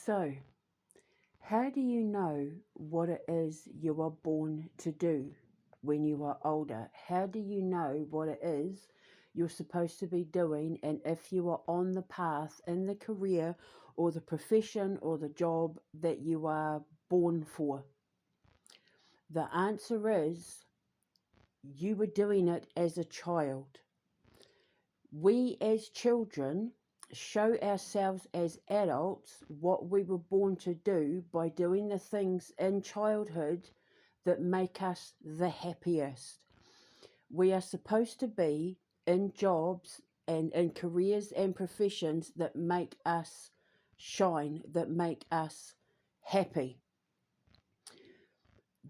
So, how do you know what it is you are born to do when you are older? How do you know what it is you're supposed to be doing, and if you are on the path in the career or the profession or the job that you are born for? The answer is you were doing it as a child. We as children show ourselves as adults what we were born to do by doing the things in childhood that make us the happiest. We are supposed to be in jobs and in careers and professions that make us shine, that make us happy.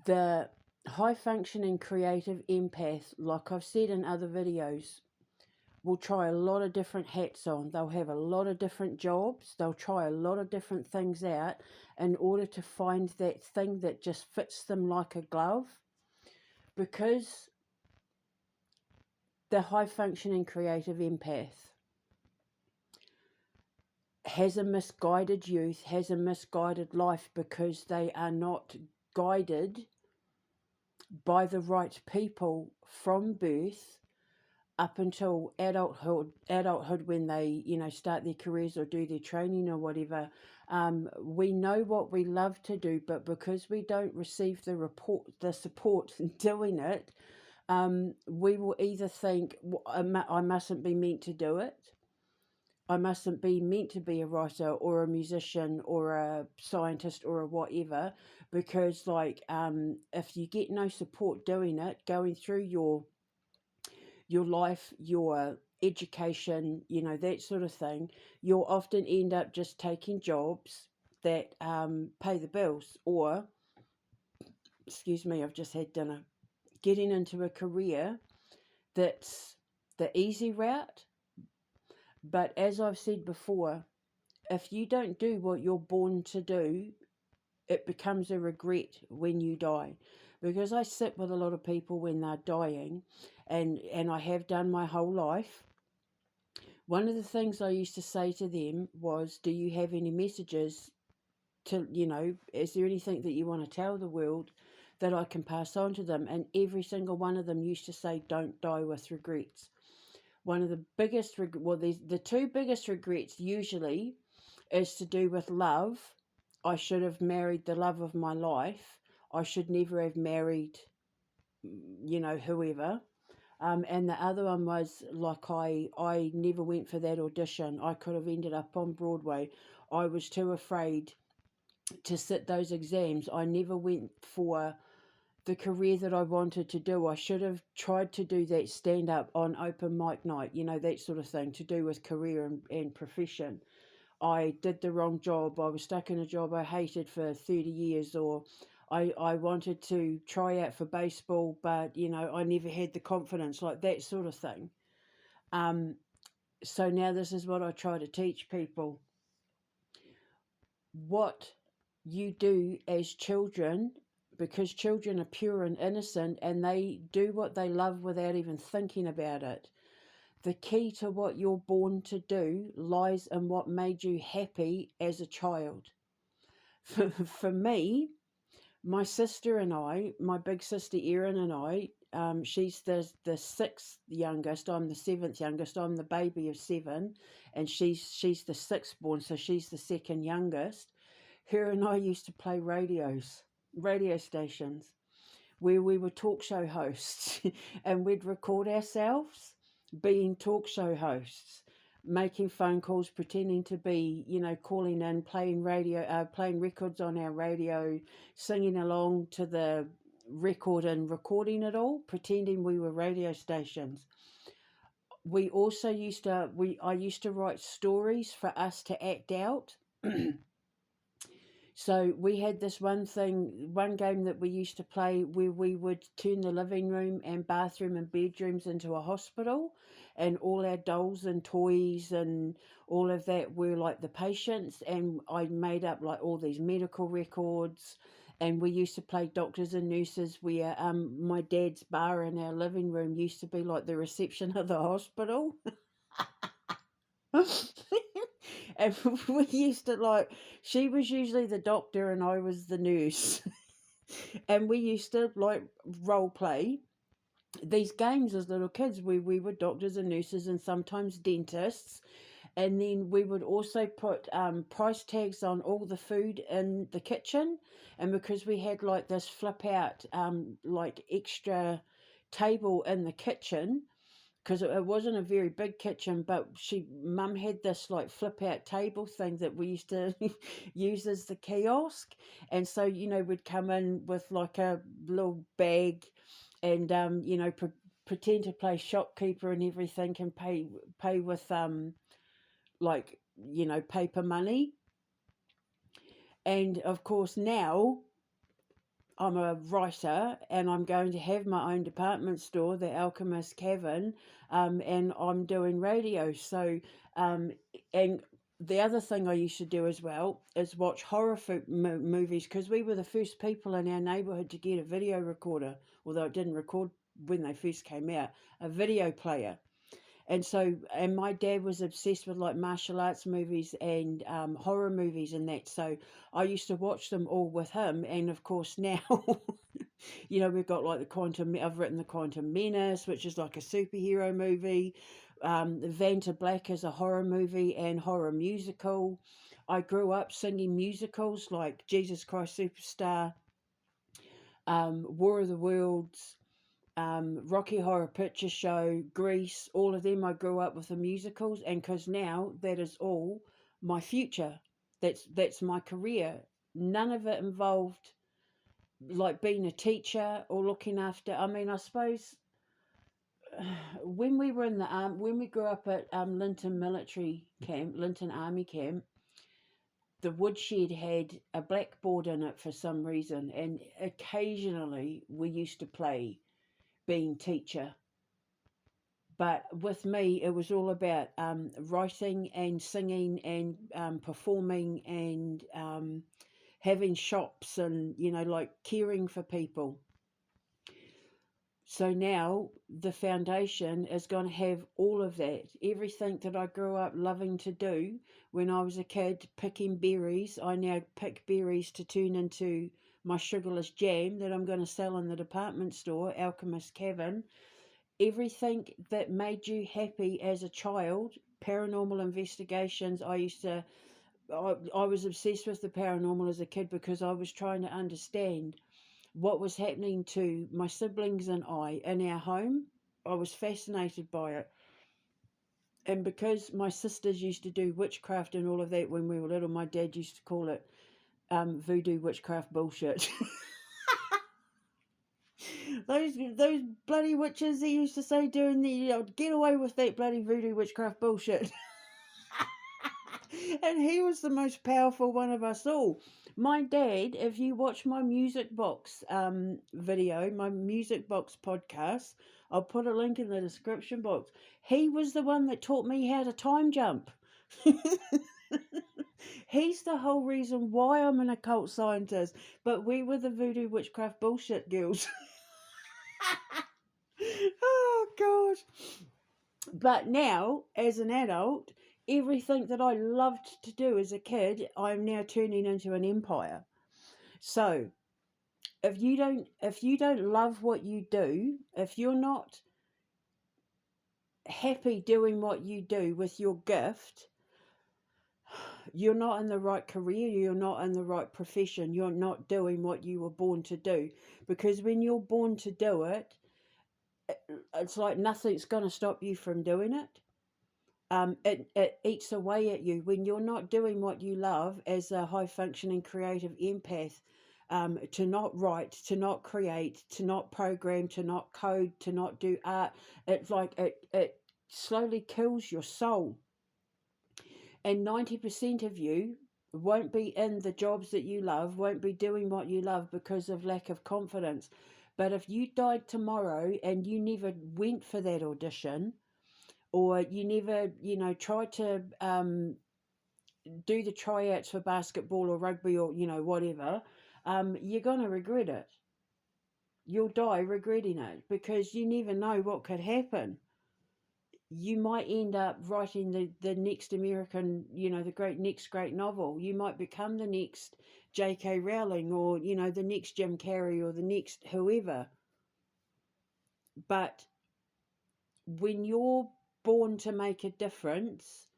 The high functioning creative empath, like I've said in other videos, will try a lot of different hats on. They'll have a lot of different jobs. They'll try a lot of different things out in order to find that thing that just fits them like a glove. Because the high functioning creative empath has a misguided youth, has a misguided life, because they are not guided by the right people from birth up until adulthood when they, start their careers or do their training or whatever. We know what we love to do, but because we don't receive the support in doing it, we will either think, I mustn't be meant to do it. I mustn't be meant to be a writer or a musician or a scientist or a whatever, because if you get no support doing it, going through your life, your education, that sort of thing, you'll often end up just taking jobs that pay the bills, or, excuse me, I've just had dinner, getting into a career that's the easy route. But as I've said before, if you don't do what you're born to do, it becomes a regret when you die. Because I sit with a lot of people when they're dying, and I have done my whole life. One of the things I used to say to them was, do you have any messages to, is there anything that you want to tell the world that I can pass on to them? And every single one of them used to say, don't die with regrets. One of the biggest, the two biggest regrets usually is to do with love. I should have married the love of my life. I should never have married, whoever. And the other one was I never went for that audition. I could have ended up on Broadway. I was too afraid to sit those exams. I never went for the career that I wanted to do. I should have tried to do that stand up on open mic night, that sort of thing, to do with career and profession. I did the wrong job. I was stuck in a job I hated for 30 years, or I wanted to try out for baseball, but, I never had the confidence, like that sort of thing. So now this is what I try to teach people. What you do as children, because children are pure and innocent and they do what they love without even thinking about it. The key to what you're born to do lies in what made you happy as a child. For me, my sister and I, my big sister Erin and I, she's the sixth youngest. I'm the seventh youngest. I'm the baby of seven, and she's the sixth born, so she's the second youngest. Her and I used to play radio stations, where we were talk show hosts, and we'd record ourselves being talk show hosts, making phone calls, pretending to be, calling in, playing records on our radio, singing along to the record and recording it all, pretending we were radio stations. We also I used to write stories for us to act out. So we had this one game that we used to play, where we would turn the living room and bathroom and bedrooms into a hospital, and all our dolls and toys and all of that were like the patients, and I made up like all these medical records, and we used to play doctors and nurses, where my dad's bar in our living room used to be like the reception of the hospital. And we used to like, she was usually the doctor and I was the nurse. And we used to like role play these games as little kids. We were doctors and nurses and sometimes dentists. And then we would also put price tags on all the food in the kitchen. And because we had like this flip out, like extra table in the kitchen, because it wasn't a very big kitchen, but mum had this like flip out table thing that we used to use as the kiosk. And so, we'd come in with like a little bag and, pretend to play shopkeeper and everything and pay with, like, paper money. And of course, now I'm a writer and I'm going to have my own department store, the Alchemist Cavern, and I'm doing radio. So, and the other thing I used to do as well is watch horror movies, because we were the first people in our neighbourhood to get a video recorder, although it didn't record when they first came out, a video player. And so, and my dad was obsessed with like martial arts movies and horror movies and that. So I used to watch them all with him. And of course, now, we've got like I've written the Quantum Menace, which is like a superhero movie. Van to Black is a horror movie and horror musical. I grew up singing musicals like Jesus Christ Superstar, War of the Worlds, Rocky Horror Picture Show, Grease, all of them. I grew up with the musicals, and because now that is all my future. That's my career. None of it involved like being a teacher or looking after. I mean, I suppose when we were in the when we grew up at Linton Army Camp, the woodshed had a blackboard in it for some reason, and occasionally we used to play being teacher. But with me, it was all about writing and singing and performing and having shops and, like caring for people. So now the foundation is going to have all of that. Everything that I grew up loving to do when I was a kid, picking berries, I now pick berries to turn into my sugarless jam that I'm going to sell in the department store, Alchemist Cavern. Everything that made you happy as a child, paranormal investigations. I was obsessed with the paranormal as a kid because I was trying to understand what was happening to my siblings and I in our home. I was fascinated by it. And because my sisters used to do witchcraft and all of that when we were little, my dad used to call it voodoo witchcraft bullshit. Those bloody witches, he used to say during the, get away with that bloody voodoo witchcraft bullshit. And he was the most powerful one of us all. My dad, if you watch my music box video, my music box podcast, I'll put a link in the description box. He was the one that taught me how to time jump. He's the whole reason why I'm an occult scientist. But we were the voodoo witchcraft bullshit girls. Oh, God. But now, as an adult, everything that I loved to do as a kid, I'm now turning into an empire. So, if you don't love what you do, if you're not happy doing what you do with your gift, you're not in the right career, you're not in the right profession, you're not doing what you were born to do. Because when you're born to do it, it's like nothing's going to stop you from doing it. It eats away at you when you're not doing what you love as a high functioning creative empath. To not write, to not create, to not program, to not code, to not do art, it's like it slowly kills your soul. And 90% of you won't be in the jobs that you love, won't be doing what you love because of lack of confidence. But if you died tomorrow and you never went for that audition, or you never, tried to do the tryouts for basketball or rugby or, whatever, you're going to regret it. You'll die regretting it because you never know what could happen. you might end up writing the next American, the next great novel. You might become the next J.K. Rowling, or, the next Jim Carrey, or the next whoever. But when you're born to make a difference,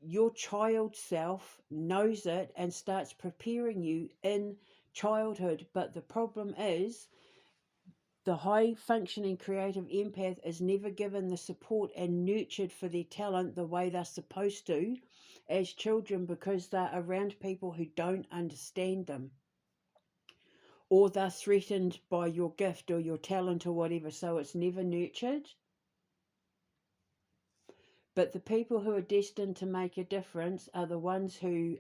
your child self knows it and starts preparing you in childhood. But the problem is, the high functioning creative empath is never given the support and nurtured for their talent the way they're supposed to as children, because they're around people who don't understand them, or they're threatened by your gift or your talent or whatever, so it's never nurtured. But the people who are destined to make a difference are the ones who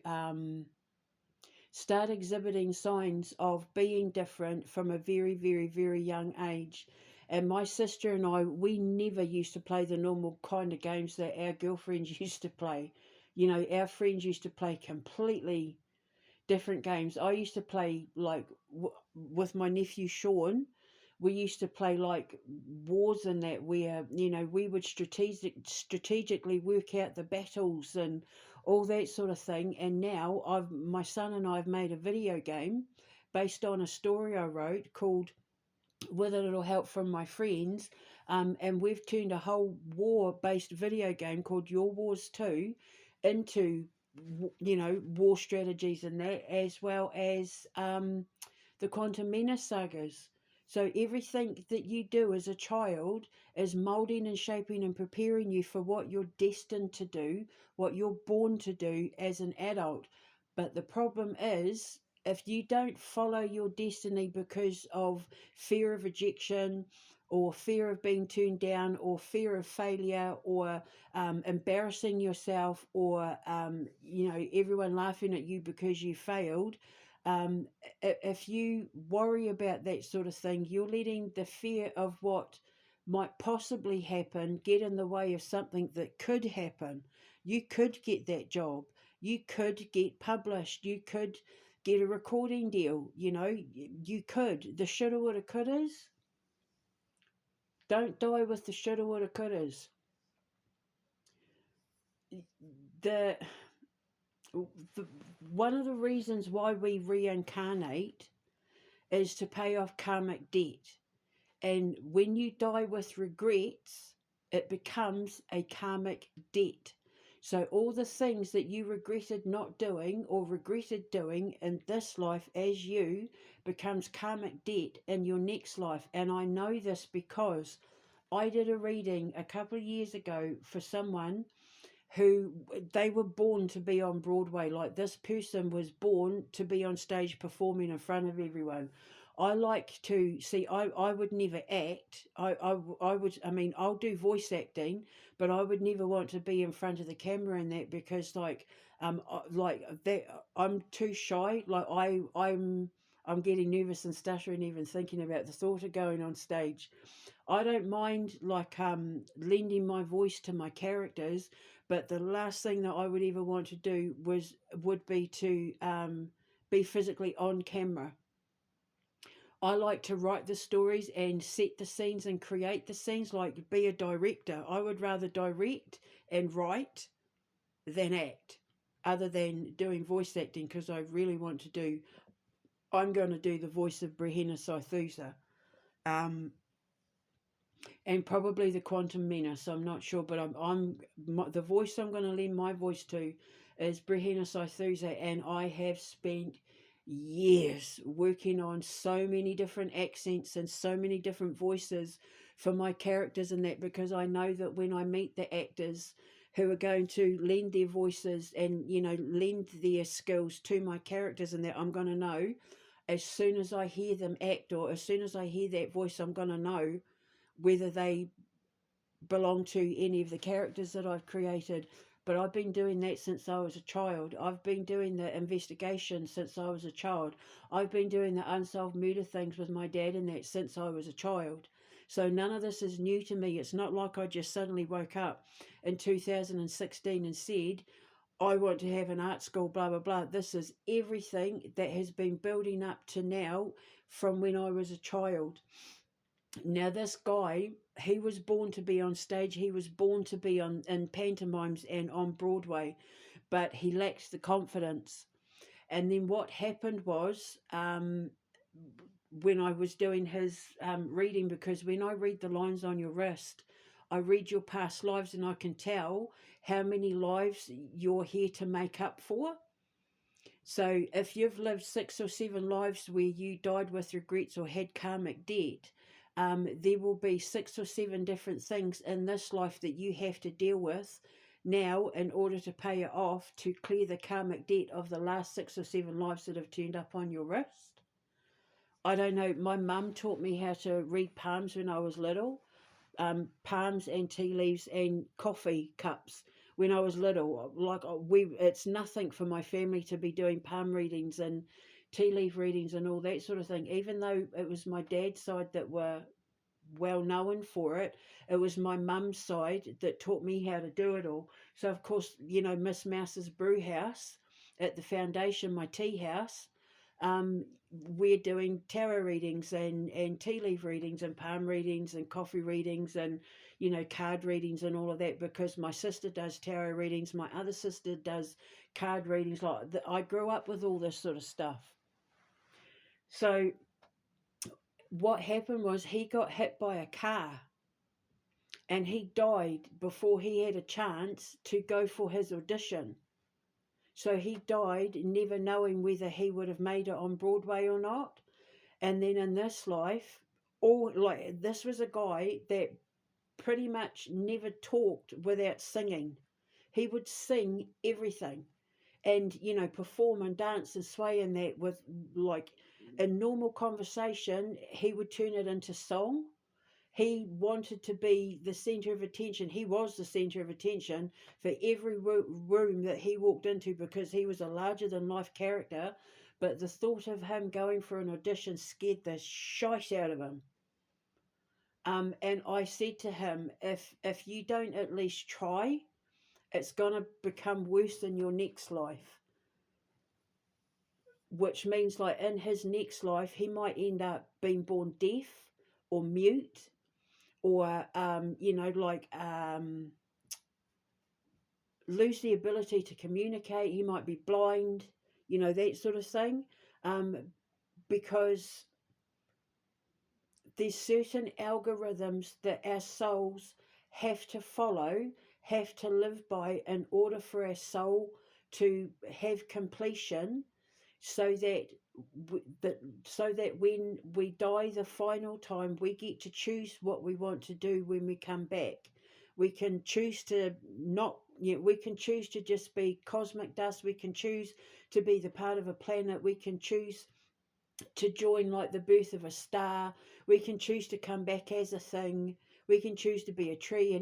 start exhibiting signs of being different from a very, very, very young age. And my sister and I, we never used to play the normal kind of games that our girlfriends used to play. Our friends used to play completely different games. I used to play like with my nephew Sean. We used to play like wars and that, where we would strategically work out the battles and all that sort of thing. And now my son and I have made a video game based on a story I wrote called With a Little Help from My Friends. And we've turned a whole war-based video game called Your Wars 2 into, war strategies and that, as well as the Quantum Menace sagas. So everything that you do as a child is molding and shaping and preparing you for what you're destined to do, what you're born to do as an adult. But the problem is, if you don't follow your destiny because of fear of rejection, or fear of being turned down, or fear of failure, or embarrassing yourself, or everyone laughing at you because you failed, if you worry about that sort of thing, you're letting the fear of what might possibly happen get in the way of something that could happen. You could get that job. You could get published. You could get a recording deal. You could. The shoulda, woulda, couldas. Don't die with the shoulda, woulda, couldas. The, one of the reasons why we reincarnate is to pay off karmic debt. And when you die with regrets, it becomes a karmic debt. So all the things that you regretted not doing or regretted doing in this life as you becomes karmic debt in your next life. And I know this because I did a reading a couple of years ago for someone who, they were born to be on Broadway. Like, this person was born to be on stage performing in front of everyone. I like to see, I would never act. I'll do voice acting, but I would never want to be in front of the camera and that, because like that, I'm too shy. Like I'm getting nervous and stuttering even thinking about the thought of going on stage. I don't mind like lending my voice to my characters, but the last thing that I would ever want to do would be to be physically on camera. I like to write the stories and set the scenes and create the scenes, like be a director. I would rather direct and write than act, other than doing voice acting, because I really want to do, I'm going to do the voice of Brehena Saithusa. And probably the Quantum Menace. I'm not sure, but the voice I'm going to lend my voice to is Brehena Saithusa, and I have spent years working on so many different accents and so many different voices for my characters and that, because I know that when I meet the actors who are going to lend their voices and lend their skills to my characters and that, I'm going to know as soon as I hear them act, or as soon as I hear that voice, I'm going to know whether they belong to any of the characters that I've created. But I've been doing that since I was a child. I've been doing the investigation since I was a child. I've been doing the unsolved murder things with my dad and that since I was a child. So none of this is new to me. It's not like I just suddenly woke up in 2016 and said, I want to have an art school, blah, blah, blah. This is everything that has been building up to now from when I was a child. Now, this guy, he was born to be on stage. He was born to be on in pantomimes and on Broadway, but he lacked the confidence. And then what happened was, when I was doing his reading, because when I read the lines on your wrist, I read your past lives and I can tell how many lives you're here to make up for. So if you've lived 6 or 7 lives where you died with regrets or had karmic debt, there will be 6 or 7 different things in this life that you have to deal with now in order to pay it off to clear the karmic debt of the last 6 or 7 lives that have turned up on your wrist. I don't know, my mum taught me how to read palms when I was little. Palms and tea leaves and coffee cups when I was little. Like it's nothing for my family to be doing palm readings and tea leaf readings and all that sort of thing. Even though it was my dad's side that were well known for it, it was my mum's side that taught me how to do it all. So of course, Miss Mouse's brew house at the foundation, my tea house, we're doing tarot readings and tea leaf readings and palm readings and coffee readings and card readings and all of that, because my sister does tarot readings, my other sister does card readings. I grew up with all this sort of stuff. So what happened was he got hit by a car and he died before he had a chance to go for his audition. So he died never knowing whether he would have made it on Broadway or not. And then in this life, this was a guy that pretty much never talked without singing. He would sing everything and, perform and dance and sway in that with, like, in normal conversation, he would turn it into song. He wanted to be the center of attention. He was the center of attention for every room that he walked into, because he was a larger than life character. But the thought of him going for an audition scared the shite out of him. And I said to him, if you don't at least try, it's going to become worse in your next life. Which means, like, in his next life, he might end up being born deaf or mute, or lose the ability to communicate. He might be blind, that sort of thing, because there's certain algorithms that our souls have to follow, have to live by, in order for our soul to have completion, so that when we die the final time, we get to choose what we want to do when we come back. We can choose to we can choose to just be cosmic dust. We can choose to be the part of a planet. We can choose to join, like, the birth of a star. We can choose to come back as a thing. We can choose to be a tree,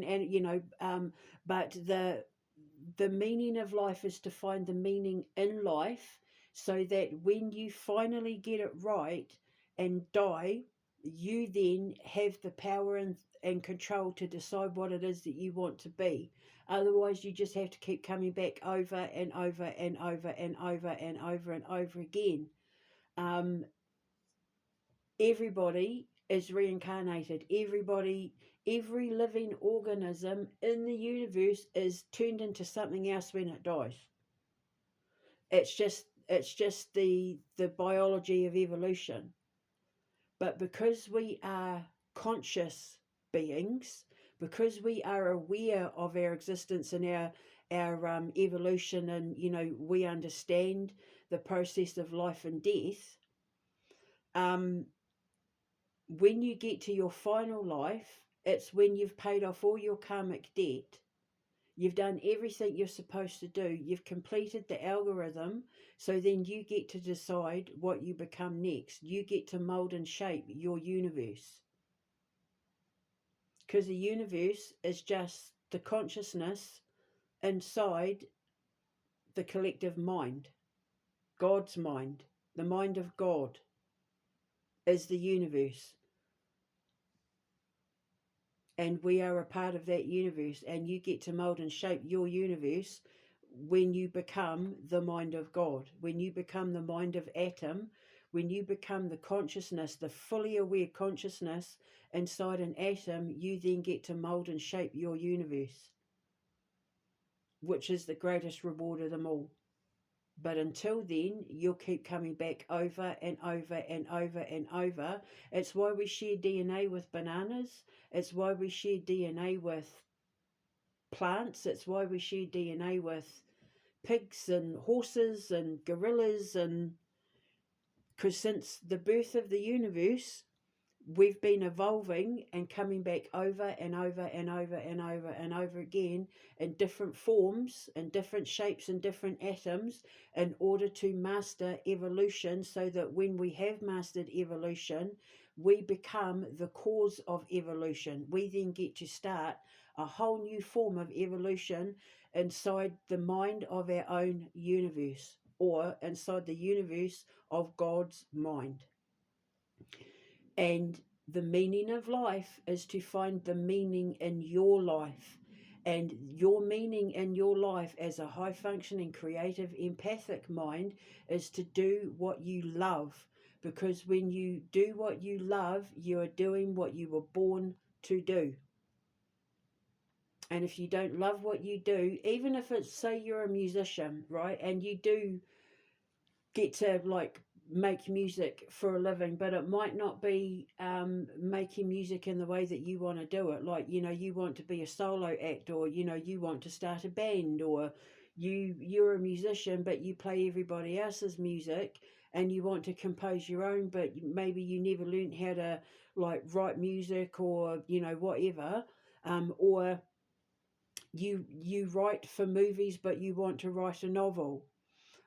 but the meaning of life is to find the meaning in life, so that when you finally get it right and die, you then have the power and control to decide what it is that you want to be. Otherwise, you just have to keep coming back over and over and over and over and over and over again. Everybody is reincarnated. Every living organism in the universe is turned into something else when it dies. It's just the biology of evolution. But because we are conscious beings, because we are aware of our existence and our evolution, and we understand the process of life and death, when you get to your final life, it's when you've paid off all your karmic debt. You've done everything you're supposed to do. You've completed the algorithm. So then you get to decide what you become next. You get to mold and shape your universe. Because the universe is just the consciousness inside the collective mind. God's mind. The mind of God is the universe. And we are a part of that universe, and you get to mold and shape your universe when you become the mind of God. When you become the mind of Atom, when you become the consciousness, the fully aware consciousness inside an atom, you then get to mold and shape your universe, which is the greatest reward of them all. But until then, you'll keep coming back over and over and over and over. It's why we share DNA with bananas. It's why we share DNA with plants. It's why we share DNA with pigs and horses and gorillas. And because since the birth of the universe, we've been evolving and coming back over and over and over and over and over again in different forms and different shapes and different atoms in order to master evolution, so that when we have mastered evolution, we become the cause of evolution. We then get to start a whole new form of evolution inside the mind of our own universe, or inside the universe of God's mind. And the meaning of life is to find the meaning in your life. And your meaning in your life as a high-functioning, creative, empathic mind is to do what you love. Because when you do what you love, you are doing what you were born to do. And if you don't love what you do, even if it's, say you're a musician, right, and you do get to like make music for a living, but it might not be making music in the way that you want to do it. Like, you know, you want to be a solo act, or, you know, you want to start a band, or you're a musician but you play everybody else's music, and you want to compose your own, but maybe you never learned how to like write music, or, you know, whatever. Or you write for movies but you want to write a novel,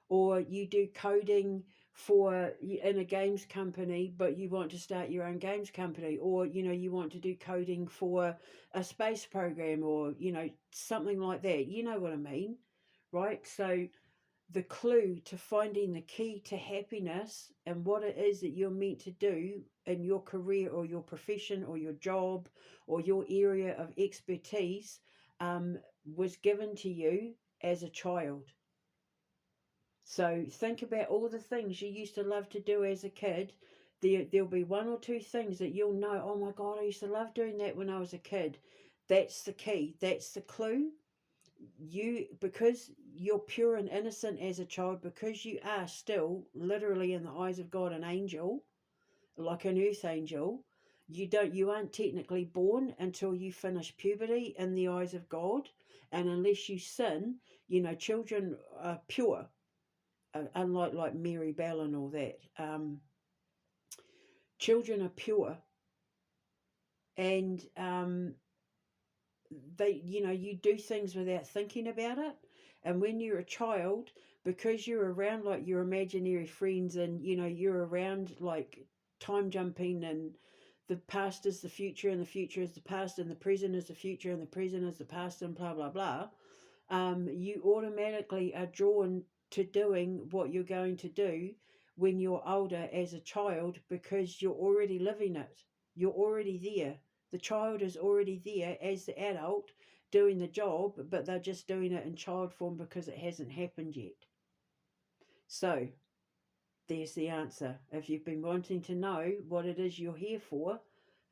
or you do coding for in a games company but you want to start your own games company, or, you know, you want to do coding for a space program, or, you know, something like that. You know what I mean, right? So the clue to finding the key to happiness and what it is that you're meant to do in your career or your profession or your job or your area of expertise was given to you as a child. So think about all the things you used to love to do as a kid. There'll be one or two things that you'll know, oh my God, I used to love doing that when I was a kid. That's the key. That's the clue. Because you're pure and innocent as a child, because you are still literally in the eyes of God an angel, like an earth angel, you aren't technically born until you finish puberty in the eyes of God. And unless you sin, you know, children are pure. Unlike like Mary Bell and all that, children are pure, and they, you know, you do things without thinking about it. And when you're a child, because you're around like your imaginary friends, and, you know, you're around like time jumping, and the past is the future and the future is the past and the present is the future and the present is the past and blah blah blah, you automatically are drawn to doing what you're going to do when you're older as a child, because you're already living it. You're already there. The child is already there as the adult doing the job, but they're just doing it in child form because it hasn't happened yet. So there's the answer. If you've been wanting to know what it is you're here for,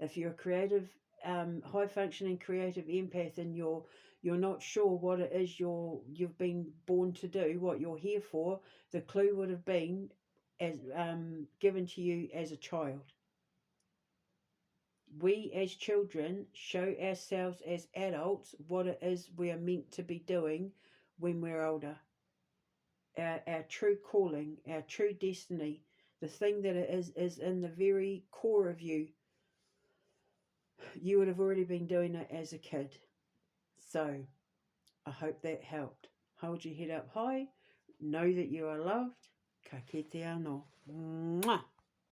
if you're a creative, high functioning creative empath, and you're not sure what it is you've been born to do, what you're here for, the clue would have been as given to you as a child. We as children show ourselves as adults what it is we are meant to be doing when we're older. Our true calling, our true destiny, the thing that it is in the very core of you. You would have already been doing it as a kid. So I hope that helped. Hold your head up high. Know that you are loved. Ka kite anō. Mwah!